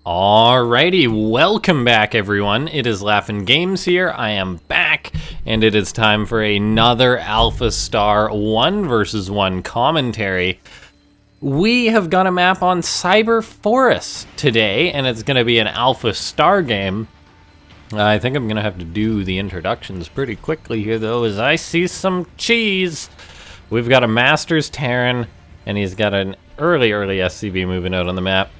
Alrighty, welcome back everyone. It is LaughNgamez here. I am back, and it is time for another AlphaStar 1 vs 1 commentary. We have got a map on Cyber Forest today, and it's going to be an AlphaStar game. I think I'm going to have to do the introductions pretty quickly here, though, as I see some cheese. We've got a Master's Terran, and he's got an early SCV moving out on the map.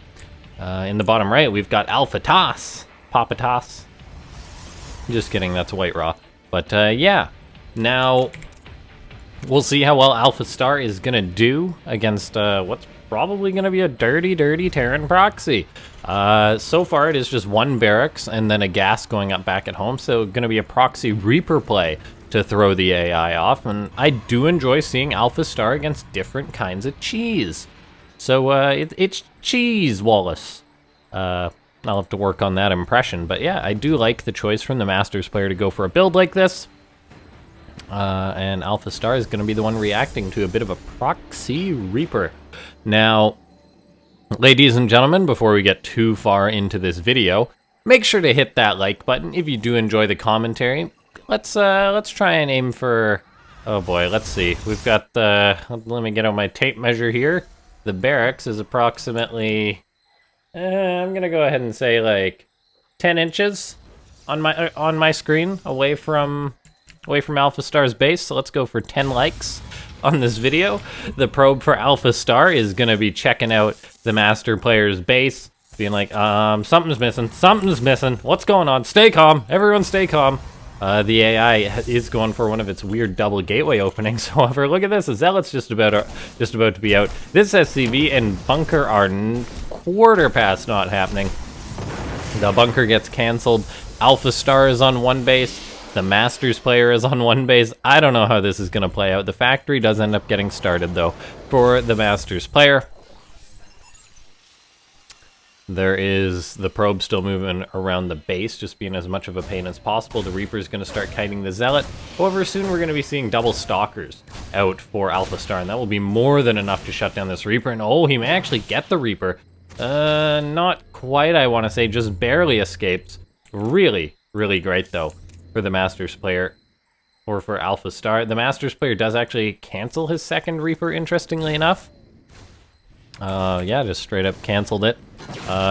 In the bottom right, we've got AlphaStar's. Protoss. Just kidding, that's White Raw. But yeah, now we'll see how well AlphaStar is going to do against what's probably going to be a dirty Terran proxy. So far, it is just one barracks and then a gas going up back at home, so going to be a proxy Reaper play to throw the AI off, and I do enjoy seeing AlphaStar against different kinds of cheese. So it's cheese, Wallace. I'll have to work on that impression, but yeah, I do like the choice from the Masters player to go for a build like this. And AlphaStar is going to be the one reacting to a bit of a proxy Reaper. Now, ladies and gentlemen, before we get too far into this video, make sure to hit that like button if you do enjoy the commentary. Let's try and aim for, oh boy, let's see. We've got the, let me get out my tape measure here. The barracks is approximately, I'm gonna go ahead and say like 10 inches on my screen away from AlphaStar's base. So let's go for 10 likes on this video. The probe for AlphaStar is gonna be checking out the master player's base, being like, something's missing. What's going on? Stay calm, everyone, stay calm. The AI is going for one of its weird double gateway openings. However, look at this. The Zealot's just about to be out. This SCV and bunker are quarter past not happening. The bunker gets canceled. AlphaStar is on one base. The Masters player is on one base. I don't know how this is going to play out. The factory does end up getting started, though, for the Masters player. There is the probe still moving around the base, just being as much of a pain as possible. The Reaper is going to start kiting the Zealot. However, soon we're going to be seeing double Stalkers out for AlphaStar, and that will be more than enough to shut down this Reaper. And oh, he may actually get the Reaper. Not quite, I want to say, just barely escapes. Really great, though, for the Masters player, or for AlphaStar. The Masters player does actually cancel his second Reaper, interestingly enough. Yeah, just straight up canceled it.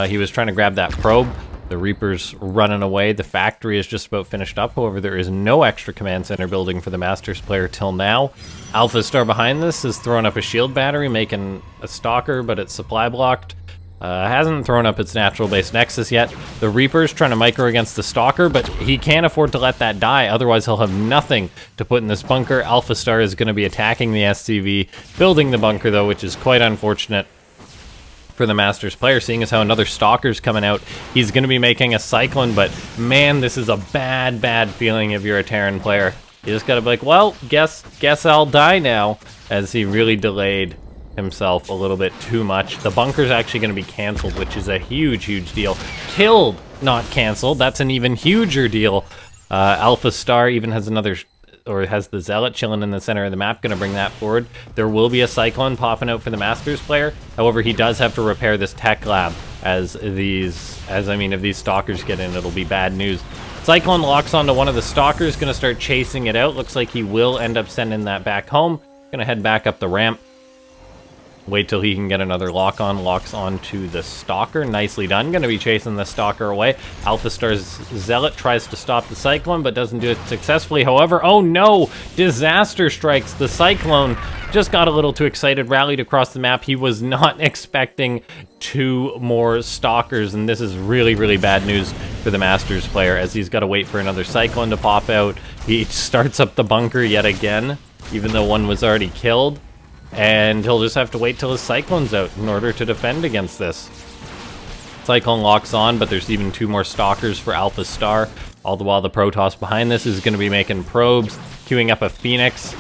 He was trying to grab that probe. The Reaper's running away. The factory is just about finished up. However, there is no extra command center building for the Masters player till now. AlphaStar behind this is throwing up a shield battery, making a stalker, but it's supply blocked. Hasn't thrown up its natural base nexus yet. The Reaper's trying to micro against the stalker, but he can't afford to let that die, otherwise he'll have nothing to put in this bunker. AlphaStar is going to be attacking the SCV, building the bunker though, which is quite unfortunate for the Masters player, seeing as how another Stalker's coming out. He's going to be making a Cyclone, but man, this is a bad feeling if you're a Terran player. You just gotta be like, well, guess I'll die now, as he really delayed himself a little bit too much. The bunker's actually going to be canceled, which is a huge deal. Killed, not canceled. That's an even huger deal. AlphaStar even has another, or has the Zealot chilling in the center of the map, going to bring that forward. There will be a Cyclone popping out for the Masters player. However, he does have to repair this tech lab, if these Stalkers get in, it'll be bad news. Cyclone locks onto one of the Stalkers, going to start chasing it out. Looks like he will end up sending that back home. Going to head back up the ramp. Wait till he can get another lock-on. Locks onto the Stalker. Nicely done. Going to be chasing the Stalker away. AlphaStar's Zealot tries to stop the Cyclone, but doesn't do it successfully. However, oh no! Disaster strikes. The Cyclone just got a little too excited, rallied across the map. He was not expecting two more Stalkers, and this is really bad news for the Masters player, as he's got to wait for another Cyclone to pop out. He starts up the bunker yet again, even though one was already killed. And he'll just have to wait till his Cyclone's out in order to defend against this. Cyclone locks on, but there's even two more Stalkers for AlphaStar. All the while, the Protoss behind this is going to be making probes, queuing up a Phoenix.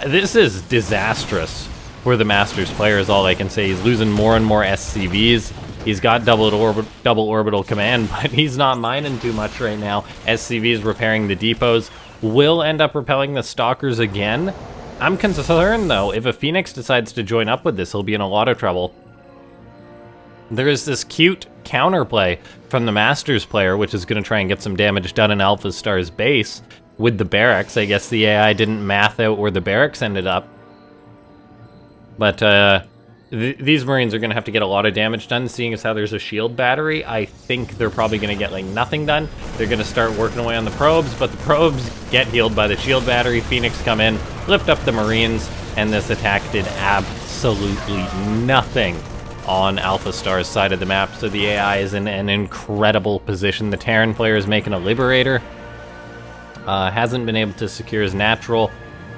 This is disastrous for the Masters player, is all I can say. He's losing more and more SCVs. He's got double orbital command, but he's not mining too much right now. SCVs repairing the depots. Will end up repelling the Stalkers again. I'm concerned, though. If a Phoenix decides to join up with this, he'll be in a lot of trouble. There is this cute counterplay from the Masters player, which is going to try and get some damage done in AlphaStar's base with the barracks. I guess the AI didn't math out where the barracks ended up. But these Marines are going to have to get a lot of damage done, seeing as how there's a shield battery. I think they're probably going to get, like, nothing done. They're going to start working away on the probes, but the probes get healed by the shield battery. Phoenix come in, lift up the Marines, and this attack did absolutely nothing on AlphaStar's side of the map, so the AI is in an incredible position. The Terran player is making a Liberator. Hasn't been able to secure his natural.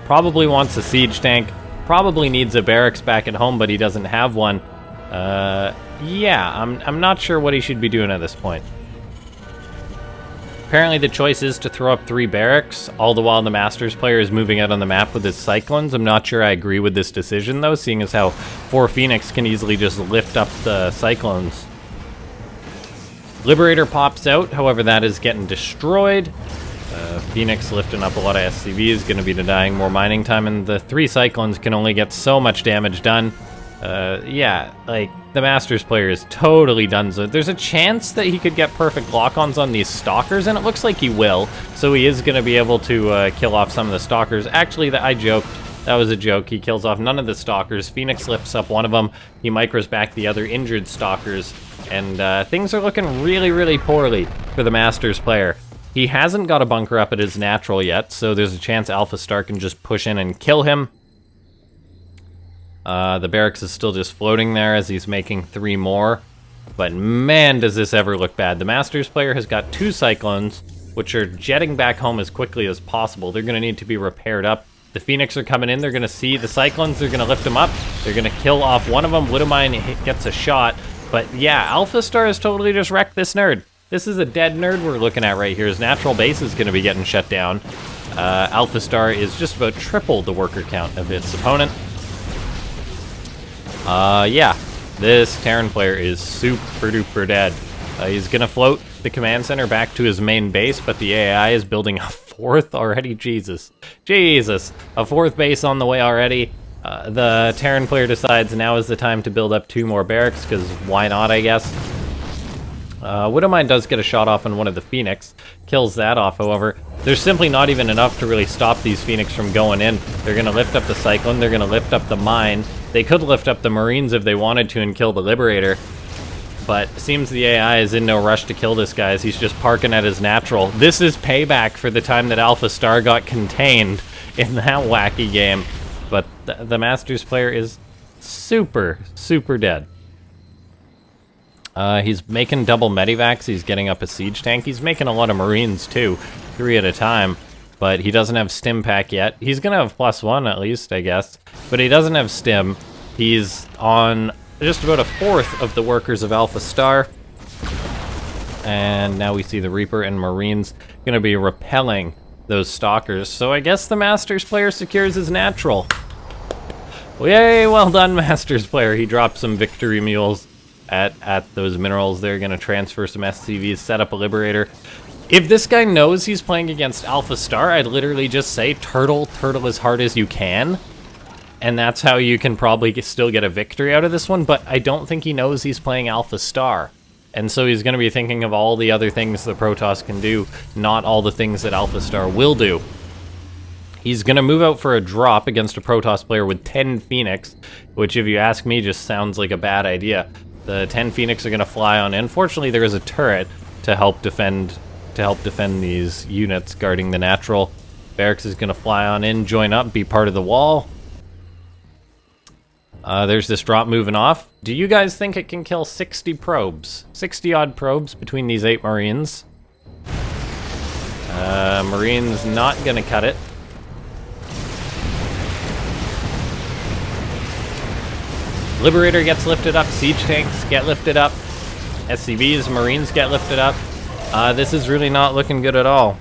Probably wants a siege tank. Probably needs a barracks back at home, but he doesn't have one. Yeah, I'm not sure what he should be doing at this point. Apparently the choice is to throw up 3 barracks, all the while the Masters player is moving out on the map with his Cyclones. I'm not sure I agree with this decision, though, seeing as how 4 Phoenix can easily just lift up the Cyclones. Liberator pops out, however that is getting destroyed. Phoenix lifting up a lot of SCVs, going to be denying more mining time, and the 3 Cyclones can only get so much damage done. Yeah, like, the Masters player is totally done. So there's a chance that he could get perfect lock-ons on these Stalkers, and it looks like he will. So he is going to be able to kill off some of the Stalkers. Actually, I joked. That was a joke. He kills off none of the Stalkers. Phoenix lifts up one of them. He micros back the other injured Stalkers. And things are looking really, really poorly for the Masters player. He hasn't got a bunker up at his natural yet, so there's a chance AlphaStar can just push in and kill him. The barracks is still just floating there as he's making 3 more. But man, does this ever look bad. The Masters player has got 2 Cyclones, which are jetting back home as quickly as possible. They're going to need to be repaired up. The Phoenix are coming in. They're going to see the Cyclones. They're going to lift them up. They're going to kill off one of them. Widowmine gets a shot. But yeah, AlphaStar has totally just wrecked this nerd. This is a dead nerd we're looking at right here. His natural base is going to be getting shut down. AlphaStar is just about triple the worker count of its opponent. Yeah, this Terran player is super duper dead. He's going to float the command center back to his main base, but the AI is building a 4th already. Jesus. Jesus. A 4th base on the way already. The Terran player decides now is the time to build up 2 more barracks, because why not, I guess. Widowmine does get a shot off on one of the Phoenix, kills that off, however. There's simply not even enough to really stop these Phoenix from going in. They're going to lift up the Cyclone, they're going to lift up the Mine. They could lift up the Marines if they wanted to and kill the Liberator, but it seems the AI is in no rush to kill this guy as he's just parking at his natural. This is payback for the time that AlphaStar got contained in that wacky game, but the Masters player is super, super dead. He's making double medivacs, he's getting up a siege tank, he's making a lot of Marines too, 3 at a time, but he doesn't have stim pack yet. He's gonna have +1 at least, I guess, but he doesn't have stim. He's on just about a 1/4 of the workers of AlphaStar, and now we see the Reaper and Marines gonna be repelling those Stalkers, so I guess the Masters player secures his natural. Yay, well done, Masters player. He dropped some victory mules at those minerals. They're going to transfer some SCVs, set up a Liberator. If this guy knows he's playing against AlphaStar, I'd literally just say turtle as hard as you can. And that's how you can probably still get a victory out of this one, but I don't think he knows he's playing AlphaStar. And so he's going to be thinking of all the other things the Protoss can do, not all the things that AlphaStar will do. He's going to move out for a drop against a Protoss player with 10 Phoenix, which if you ask me just sounds like a bad idea. The 10 Phoenix are going to fly on in. Fortunately, there is a turret to help defend these units guarding the natural. Barracks is going to fly on in, join up, be part of the wall. There's this drop moving off. Do you guys think it can kill 60 probes? 60-odd probes between these 8 Marines. Marines not going to cut it. Liberator gets lifted up, siege tanks get lifted up, SCVs, Marines get lifted up. This is really not looking good at all.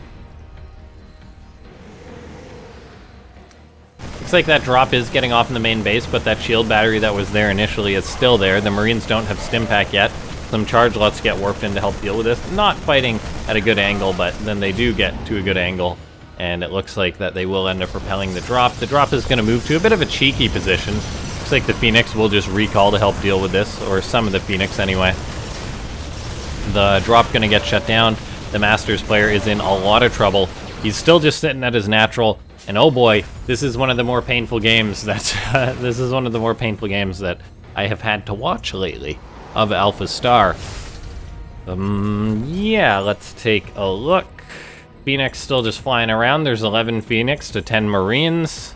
Looks like that drop is getting off in the main base, but that shield battery that was there initially is still there. The Marines don't have stim pack yet. Some charge lots get warped in to help deal with this. Not fighting at a good angle, but then they do get to a good angle, and it looks like that they will end up repelling the drop. The drop is going to move to a bit of a cheeky position. Looks like the Phoenix will just recall to help deal with this, or some of the Phoenix anyway. The drop gonna get shut down. The Masters player is in a lot of trouble. He's still just sitting at his natural, and oh boy, this is one of the more painful games that I have had to watch lately of AlphaStar. Yeah, let's take a look. Phoenix still just flying around. There's 11 Phoenix to 10 Marines.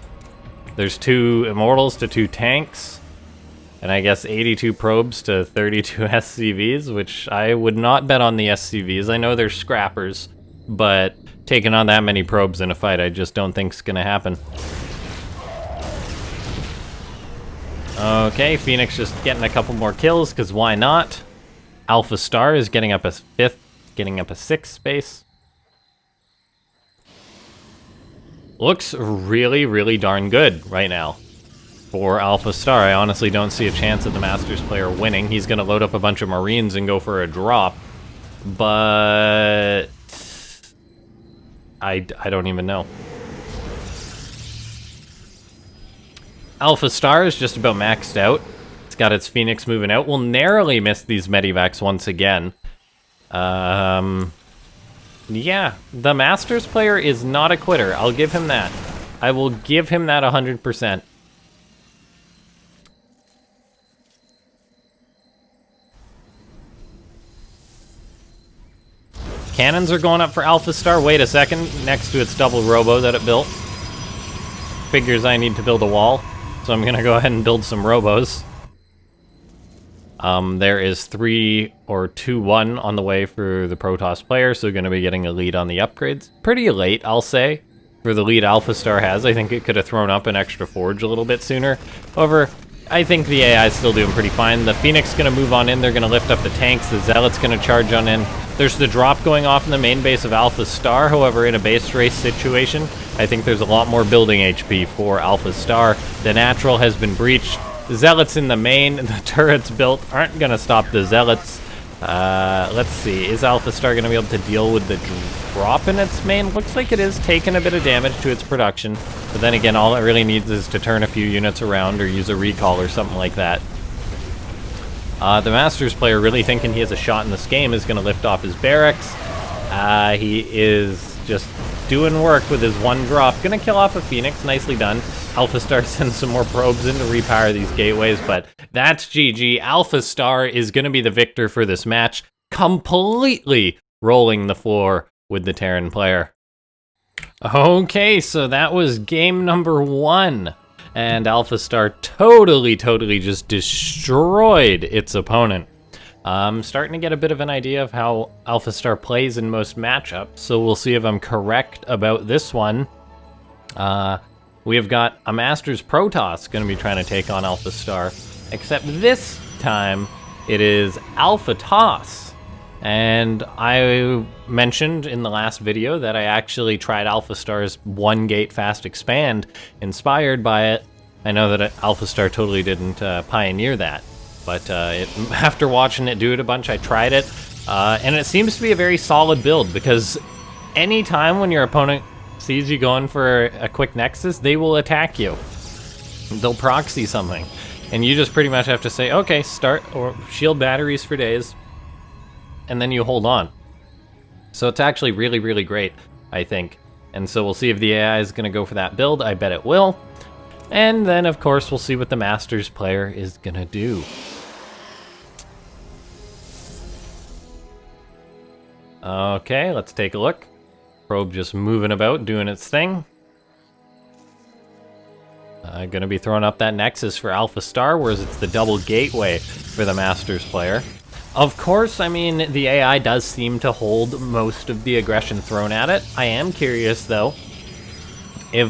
There's 2 Immortals to 2 tanks. And I guess 82 probes to 32 SCVs, which I would not bet on the SCVs. I know they're scrappers, but taking on that many probes in a fight, I just don't think is going to happen. Okay, Phoenix just getting a couple more kills, because why not? AlphaStar is getting up a 5th, getting up a 6th space. Looks really, really darn good right now for AlphaStar. I honestly don't see a chance of the Masters player winning. He's going to load up a bunch of Marines and go for a drop, but I don't even know. AlphaStar is just about maxed out. It's got its Phoenix moving out. We'll narrowly miss these Medivacs once again. Yeah, the Masters player is not a quitter. I'll give him that. I will give him that 100%. Cannons are going up for AlphaStar. Wait a second. Next to its double robo that it built. Figures I need to build a wall. So I'm going to go ahead and build some robos. There is 3 or 2-1 on the way for the Protoss player, so going to be getting a lead on the upgrades. Pretty late, I'll say, for the lead AlphaStar has. I think it could have thrown up an extra forge a little bit sooner. However, I think the AI is still doing pretty fine. The Phoenix going to move on in. They're going to lift up the tanks. The Zealot's going to charge on in. There's the drop going off in the main base of AlphaStar. However, in a base race situation, I think there's a lot more building HP for AlphaStar. The natural has been breached. The Zealots in the main, the turrets built aren't going to stop the Zealots. Let's see, is AlphaStar going to be able to deal with the drop in its main? Looks like it is taking a bit of damage to its production, but then again, all it really needs is to turn a few units around or use a recall or something like that. The Masters player, really thinking he has a shot in this game, is going to lift off his barracks. He is just doing work with his 1 drop. Going to kill off a Phoenix, nicely done. AlphaStar sends some more probes in to repower these gateways, but that's GG. AlphaStar is going to be the victor for this match, completely rolling the floor with the Terran player. Okay, so that was game number 1, and AlphaStar totally just destroyed its opponent. I'm starting to get a bit of an idea of how AlphaStar plays in most matchups, so we'll see if I'm correct about this one. We have got a Masters Protoss going to be trying to take on AlphaStar, except this time it is AlphaToss. And I mentioned in the last video that I actually tried AlphaStar's 1-gate fast expand, inspired by it. I know that AlphaStar totally didn't pioneer that, but after watching it do it a bunch, I tried it, and it seems to be a very solid build, because anytime when your opponent sees you going for a quick nexus, they will attack you. They'll proxy something, and you just pretty much have to say, okay, start, or shield batteries for days, and then you hold on. So it's actually really great, I think. And so we'll see if the AI is going to go for that build. I bet it will. And then, of course, we'll see what the Masters player is going to do. Okay, let's take a look. Probe just moving about, doing its thing. Gonna be throwing up that Nexus for AlphaStar, whereas it's the double gateway for the Masters player. Of course, I mean, the AI does seem to hold most of the aggression thrown at it. I am curious, though, if,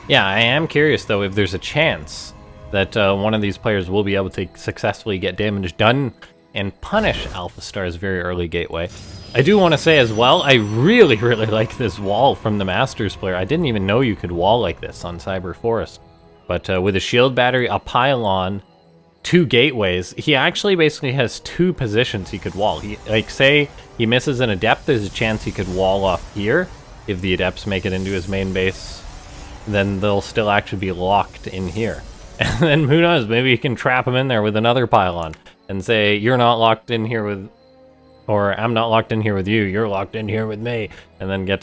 if there's a chance that one of these players will be able to successfully get damage done and punish AlphaStar's very early gateway. I do want to say as well, I really like this wall from the Masters player. I didn't even know you could wall like this on Cyber Forest. But with a shield battery, a pylon, 2 gateways, he actually basically has 2 positions he could wall. Like, say he misses an adept, there's a chance he could wall off here. If the adepts make it into his main base, then they'll still actually be locked in here. And then who knows, maybe you can trap him in there with another pylon and say, you're not locked in here with Or I'm not locked in here with you, you're locked in here with me, and then get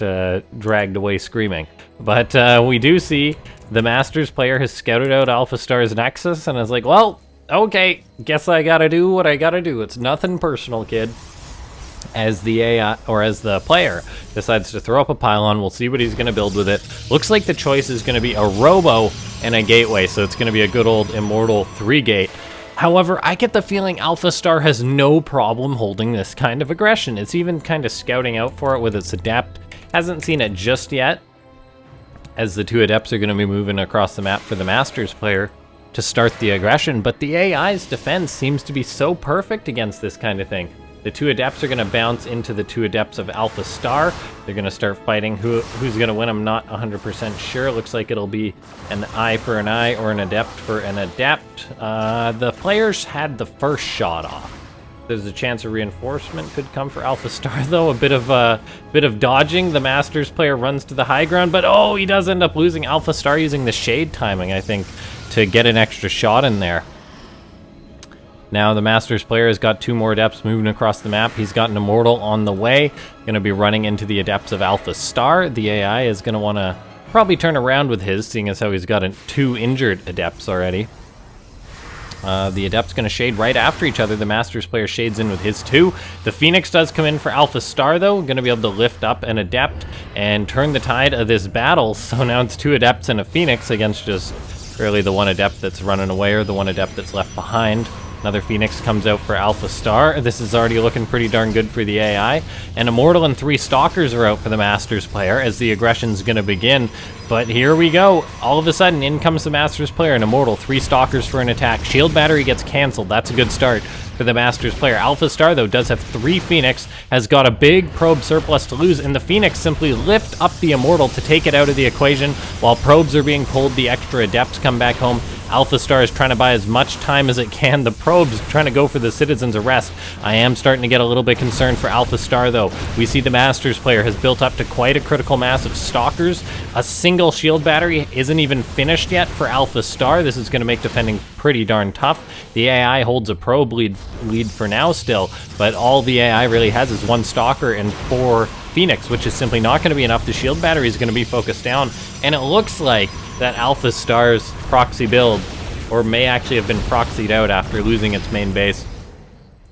dragged away screaming. But we do see the Masters player has scouted out AlphaStar's Nexus and is like, well, okay, guess I gotta do what I gotta do. It's nothing personal, kid. As the AI, or as the player decides to throw up a pylon, we'll see what he's gonna build with it. Looks like the choice is gonna be a Robo and a Gateway, so it's gonna be a good old Immortal 3-gate. However, I get the feeling AlphaStar has no problem holding this kind of aggression. It's even kind of scouting out for it with its Adept. Hasn't seen it just yet, as the two Adepts are going to be moving across the map for the Masters player to start the aggression, but the AI's defense seems to be so perfect against this kind of thing. The two Adepts are going to bounce into the two Adepts of AlphaStar. They're going to start fighting. Who's going to win? I'm not 100% sure. Looks like it'll be an eye for an eye or an Adept for an Adept. The players had the first shot off. There's a chance a reinforcement could come for AlphaStar, though. A bit of dodging. The Masters player runs to the high ground, but oh, he does end up losing. AlphaStar using the shade timing, I think, to get an extra shot in there. Now the Masters player has got two more Adepts moving across the map. He's got an Immortal on the way. Going to be running into the Adepts of AlphaStar. The AI is going to want to probably turn around with his, seeing as how he's got two injured Adepts already. The Adept's going to shade right after each other. The Masters player shades in with his two. The Phoenix does come in for AlphaStar, though. Going to be able to lift up an Adept and turn the tide of this battle. So now it's two Adepts and a Phoenix against just really the one Adept that's running away or the one Adept that's left behind. Another Phoenix comes out for AlphaStar. This is already looking pretty darn good for the AI. An Immortal and 3 Stalkers are out for the Masters player as the aggression's going to begin. But here we go. All of a sudden, in comes the Masters player. An Immortal, 3 Stalkers for an attack. Shield battery gets canceled. That's a good start for the Masters player. AlphaStar, though, does have 3 Phoenix, has got a big probe surplus to lose, and the Phoenix simply lift up the Immortal to take it out of the equation. While probes are being pulled, the extra Adepts come back home. AlphaStar is trying to buy as much time as it can. The probes trying to go for the Citizen's Arrest. I am starting to get a little bit concerned for AlphaStar, though. We see the Masters player has built up to quite a critical mass of Stalkers. A single shield battery isn't even finished yet for AlphaStar. This is going to make defending pretty darn tough. The AI holds a probe lead for now still, but all the AI really has is 1 Stalker and 4 Phoenix, which is simply not going to be enough. The shield battery is going to be focused down, and it looks like that AlphaStar's proxy build, or may actually have been proxied out after losing its main base,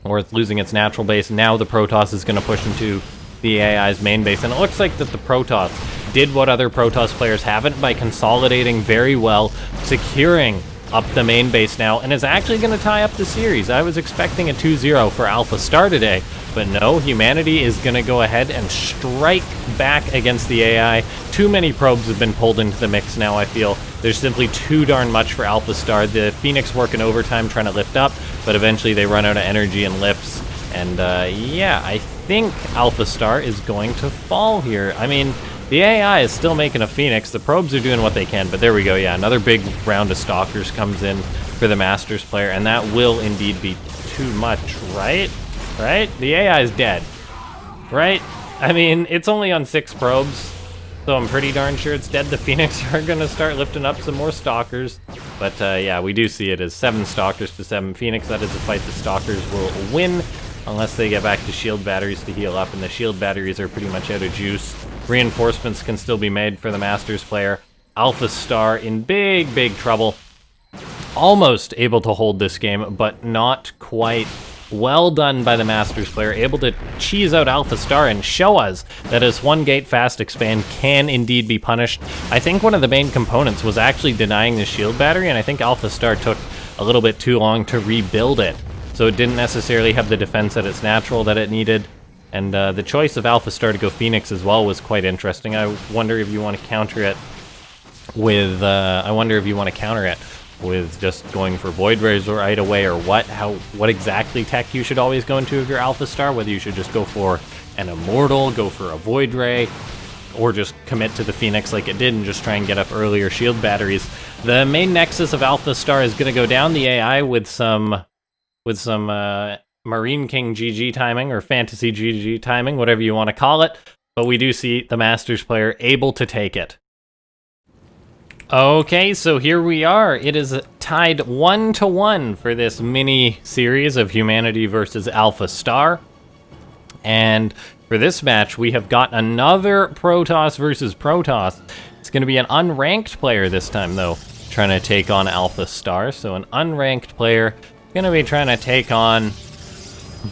or it's losing its natural base. Now the Protoss is going to push into the AI's main base, and it looks like that the Protoss did what other Protoss players haven't by consolidating very well, securing up the main base now, and is actually going to tie up the series. I was expecting a 2-0 for AlphaStar today, but no, humanity is going to go ahead and strike back against the AI. Too many probes have been pulled into the mix now, I feel. There's simply too darn much for AlphaStar. The Phoenix working overtime trying to lift up, but eventually they run out of energy and lifts. And yeah, I think AlphaStar is going to fall here. I mean, the AI is still making a Phoenix. The probes are doing what they can, but there we go. Yeah, another big round of Stalkers comes in for the Masters player, and that will indeed be too much, right? Right? The AI is dead, right? I mean, it's only on 6 probes, so I'm pretty darn sure it's dead. The Phoenix are going to start lifting up some more Stalkers, but yeah, we do see it as 7 Stalkers to 7 Phoenix. That is a fight the Stalkers will win, unless they get back to shield batteries to heal up, and the shield batteries are pretty much out of juice. Reinforcements can still be made for the Masters player. AlphaStar in big, big trouble. Almost able to hold this game, but not quite. Well done by the Masters player, able to cheese out AlphaStar and show us that his 1-gate fast expand can indeed be punished. I think one of the main components was actually denying the shield battery, and I think AlphaStar took a little bit too long to rebuild it. So it didn't necessarily have the defense that it's natural that it needed. And the choice of AlphaStar to go Phoenix as well was quite interesting. I wonder if you want to counter it with just going for Void Rays right away, or what exactly tech you should always go into if you're AlphaStar, whether you should just go for an Immortal, go for a Void Ray, or just commit to the Phoenix like it did and just try and get up earlier shield batteries. The main nexus of AlphaStar is going to go down the AI with some Marine King GG timing, or Fantasy GG timing, whatever you want to call it, but we do see the Masters player able to take it. Okay, so here we are. It is tied 1-1 for this mini series of Humanity versus AlphaStar. And for this match, we have got another Protoss versus Protoss. It's going to be an unranked player this time, though, trying to take on AlphaStar. So an unranked player going to be trying to take on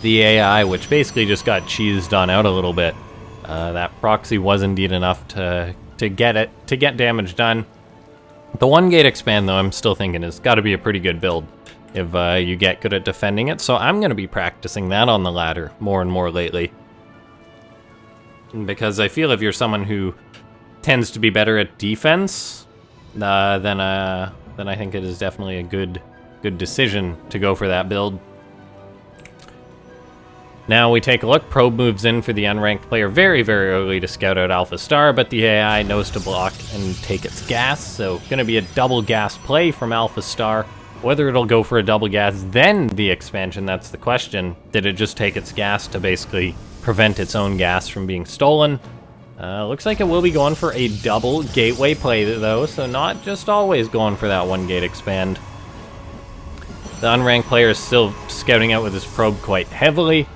the AI, which basically just got cheesed on out a little bit. That proxy was indeed enough to get damage done. The 1-gate expand, though, I'm still thinking has got to be a pretty good build if you get good at defending it. So I'm going to be practicing that on the ladder more and more lately. Because I feel if you're someone who tends to be better at defense, then I think it is definitely a good decision to go for that build. Now we take a look. Probe moves in for the unranked player very, very early to scout out AlphaStar, but the AI knows to block and take its gas, so going to be a double gas play from AlphaStar. Whether it'll go for a double gas, then the expansion, that's the question. Did it just take its gas to basically prevent its own gas from being stolen? Looks like it will be going for a double gateway play, though, so not just always going for that 1-gate expand. The unranked player is still scouting out with his probe quite heavily.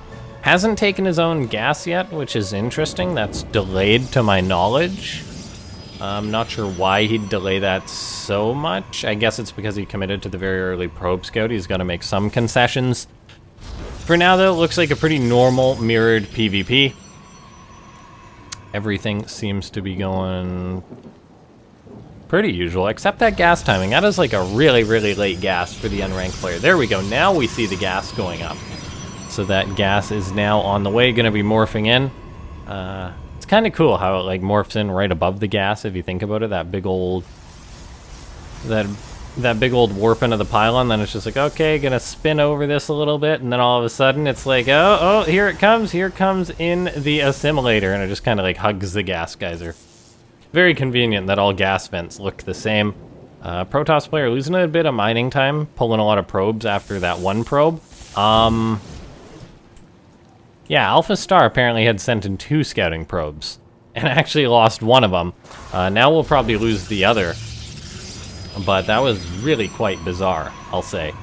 Hasn't taken his own gas yet, which is interesting. That's delayed to my knowledge. I'm not sure why he'd delay that so much. I guess it's because he committed to the very early probe scout. He's got to make some concessions. For now, though, it looks like a pretty normal mirrored PvP. Everything seems to be going pretty usual, except that gas timing. That is like a really, really late gas for the unranked player. There we go. Now we see the gas going up. So that gas is now on the way, going to be morphing in. It's kind of cool how it like morphs in right above the gas if you think about it. That big old warp into the pylon. Then it's just like, okay, gonna spin over this a little bit, and then all of a sudden it's like, oh, here it comes. Here it comes in the assimilator, and it just kind of like hugs the gas geyser. Very convenient that all gas vents look the same. Protoss player losing a bit of mining time, pulling a lot of probes after that one probe. Yeah, AlphaStar apparently had sent in 2 scouting probes, and actually lost one of them. Now we'll probably lose the other, but that was really quite bizarre, I'll say.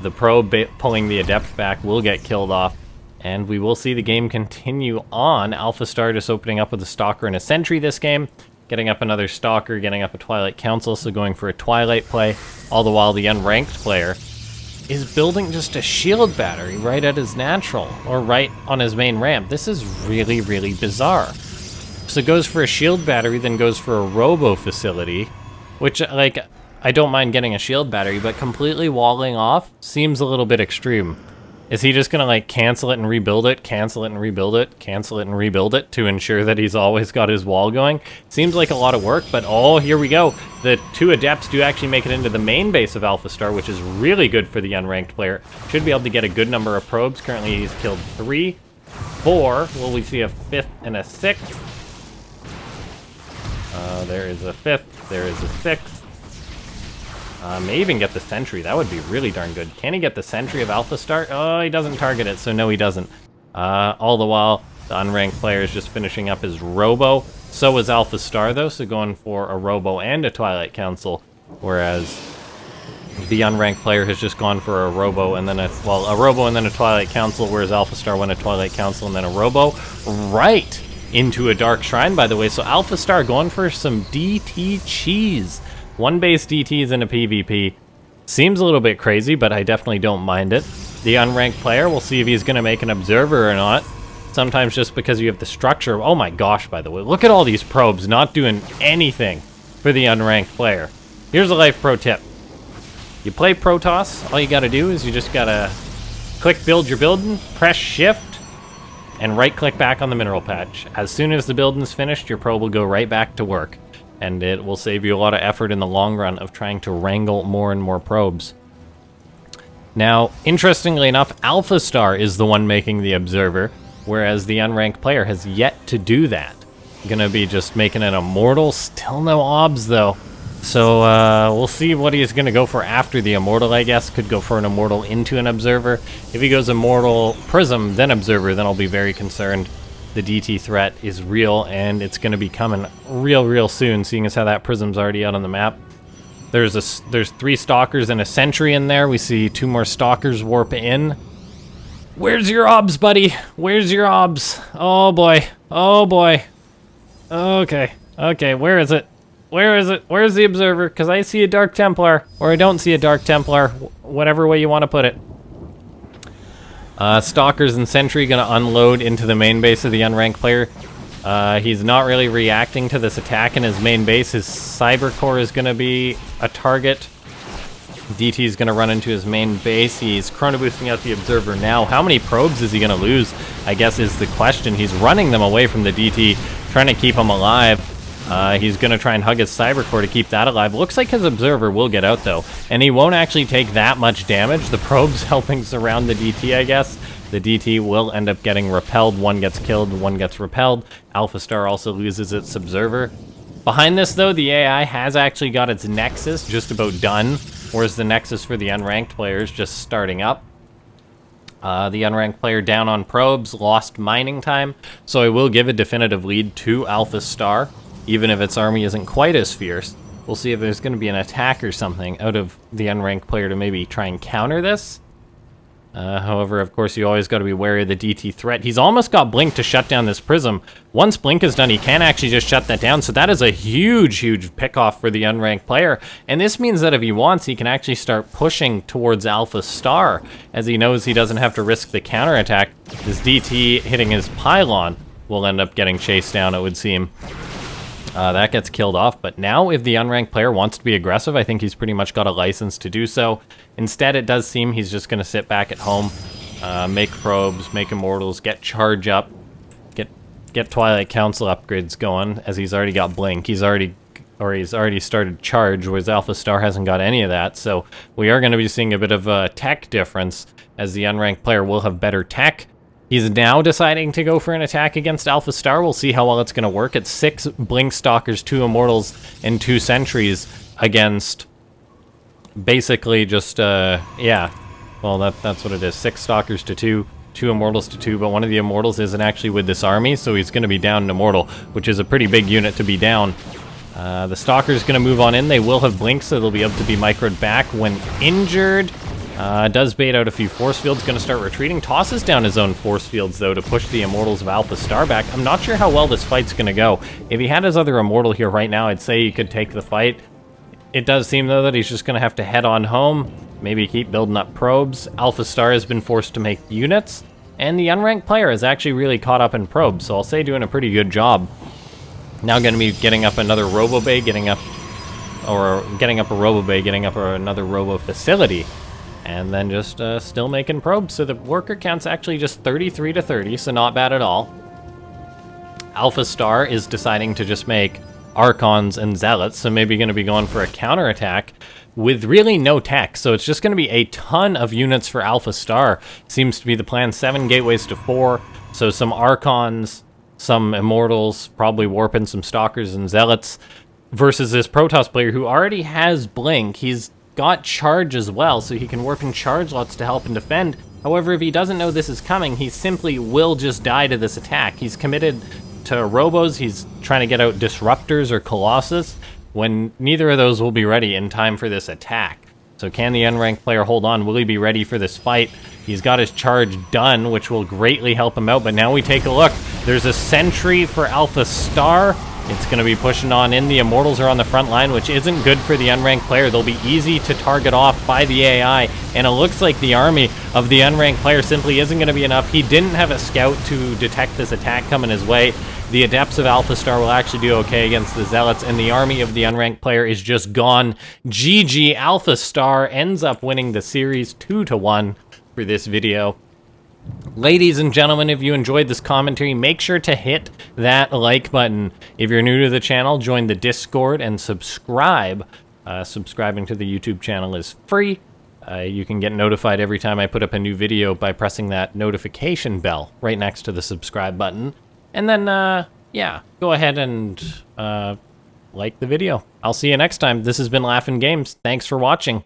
The probe pulling the Adept back will get killed off, and we will see the game continue on. AlphaStar just opening up with a Stalker and a Sentry this game, getting up another Stalker, getting up a Twilight Council, so going for a Twilight play, all the while the unranked player is building just a shield battery right at his natural, or right on his main ramp. This is really, really bizarre. So goes for a shield battery, then goes for a robo facility, which, like, I don't mind getting a shield battery, but completely walling off seems a little bit extreme. Is he just gonna, like, cancel it and rebuild it, cancel it and rebuild it, cancel it and rebuild it to ensure that he's always got his wall going? Seems like a lot of work, but oh, here we go. The 2 Adepts do actually make it into the main base of AlphaStar, which is really good for the unranked player. Should be able to get a good number of probes. Currently, he's killed 3, 4. Will we see a 5th and a 6th? There is a 5th. There is a 6th. May even get the Sentry. That would be really darn good. Can he get the Sentry of AlphaStar? Oh, he doesn't target it, so no, he doesn't. All the while, the unranked player is just finishing up his Robo. So is AlphaStar, though, so going for a Robo and a Twilight Council, whereas the unranked player has just gone for a Robo and then a Robo and then a Twilight Council, whereas AlphaStar went a Twilight Council and then a Robo. Right into a Dark Shrine, by the way. So AlphaStar going for some DT cheese. 1 base DTs in a PvP. Seems a little bit crazy, but I definitely don't mind it. The unranked player, we'll see if he's going to make an Observer or not. Sometimes just because you have the structure. Oh my gosh, by the way. Look at all these probes not doing anything for the unranked player. Here's a life pro tip. You play Protoss, all you got to do is you just got to click build your building, press shift, and right-click back on the mineral patch. As soon as the building's finished, your probe will go right back to work. And it will save you a lot of effort in the long run of trying to wrangle more and more probes. Now, interestingly enough, AlphaStar is the one making the Observer, whereas the unranked player has yet to do that. Gonna be just making an Immortal, still no obs though. So we'll see what he's gonna go for after the Immortal, I guess. Could go for an Immortal into an Observer. If he goes Immortal, Prism, then Observer, then I'll be very concerned. The DT threat is real, and it's going to be coming real soon, seeing as how that Prism's already out on the map. There's 3 Stalkers and a Sentry in there. We see 2 more Stalkers warp in. Where's your obs, buddy? Where's your obs? Oh boy. Oh boy. Okay. Okay, where is it? Where is it? Where's the observer? Because I see a Dark Templar, or I don't see a Dark Templar, whatever way you want to put it. Stalkers and Sentry gonna unload into the main base of the unranked player. He's not really reacting to this attack in his main base. His Cyber Core is gonna be a target. DT is gonna run into his main base. He's chrono boosting out the observer now. How many probes is he gonna lose, I guess, is the question. He's running them away from the DT, trying to keep him alive. He's going to try and hug his Cyber Core to keep that alive. Looks like his Observer will get out, though. And he won't actually take that much damage. The probe's helping surround the DT, I guess. The DT will end up getting repelled. One gets killed, one gets repelled. AlphaStar also loses its Observer. Behind this, though, the AI has actually got its Nexus just about done, whereas the Nexus for the unranked player is just starting up. The unranked player down on probes, lost mining time, so I will give a definitive lead to AlphaStar. Even if its army isn't quite as fierce. We'll see if there's going to be an attack or something out of the unranked player to maybe try and counter this. However, of course, you always got to be wary of the DT threat. He's almost got Blink to shut down this Prism. Once Blink is done, he can actually just shut that down. So that is a huge, huge pick-off for the unranked player. And this means that if he wants, he can actually start pushing towards AlphaStar, as he knows he doesn't have to risk the counterattack. This DT hitting his pylon will end up getting chased down, it would seem. That gets killed off, but now if the unranked player wants to be aggressive, I think he's pretty much got a license to do so. Instead, it does seem he's just going to sit back at home, make probes, make immortals, get charge up, get Twilight Council upgrades going, as he's already got Blink. He's already started charge, whereas AlphaStar hasn't got any of that. So we are going to be seeing a bit of a tech difference, as the unranked player will have better tech. He's now deciding to go for an attack against AlphaStar. We'll see how well it's going to work. It's 6 Blink Stalkers, 2 Immortals, and 2 Sentries against basically just, yeah. Well, that's what it is. 6 Stalkers to 2, 2 Immortals to 2, but one of the Immortals isn't actually with this army, so he's going to be down an Immortal, which is a pretty big unit to be down. The Stalker's going to move on in. They will have Blink, so they'll be able to be microed back when injured. Does bait out a few force fields, going to start retreating. Tosses down his own force fields, though, to push the Immortals of AlphaStar back. I'm not sure how well this fight's going to go. If he had his other Immortal here right now, I'd say he could take the fight. It does seem, though, that he's just going to have to head on home, maybe keep building up probes. AlphaStar has been forced to make units, and the unranked player is actually really caught up in probes, so I'll say doing a pretty good job. Now going to be getting up another Robo Bay, getting up another Robo Facility. And then just still making probes. So the worker count's actually just 33 to 30, so not bad at all. AlphaStar is deciding to just make Archons and Zealots, so maybe going to be going for a counterattack with really no tech. So it's just going to be a ton of units for AlphaStar. Seems to be the plan. 7 gateways to 4. So some Archons, some Immortals, probably warping some Stalkers and Zealots, versus this Protoss player who already has Blink. He's got charge as well, so he can warp in charge lots to help and defend. However, if he doesn't know this is coming, he simply will just die to this attack. He's committed to Robos, he's trying to get out Disruptors or Colossus, when neither of those will be ready in time for this attack. So can the unranked player hold on? Will he be ready for this fight? He's got his charge done, which will greatly help him out, but now we take a look. There's a Sentry for AlphaStar. It's going to be pushing on in. The Immortals are on the front line, which isn't good for the unranked player. They'll be easy to target off by the AI, and it looks like the army of the unranked player simply isn't going to be enough. He didn't have a scout to detect this attack coming his way. The Adepts of AlphaStar will actually do okay against the Zealots, and the army of the unranked player is just gone. GG. AlphaStar ends up winning the series 2-1 for this video. Ladies and gentlemen, if you enjoyed this commentary, make sure to hit that like button. If you're new to the channel, join the Discord and subscribe. Subscribing to the YouTube channel is free. You can get notified every time I put up a new video by pressing that notification bell right next to the subscribe button. And then, yeah, go ahead and like the video. I'll see you next time. This has been LaughNgamez. Thanks for watching.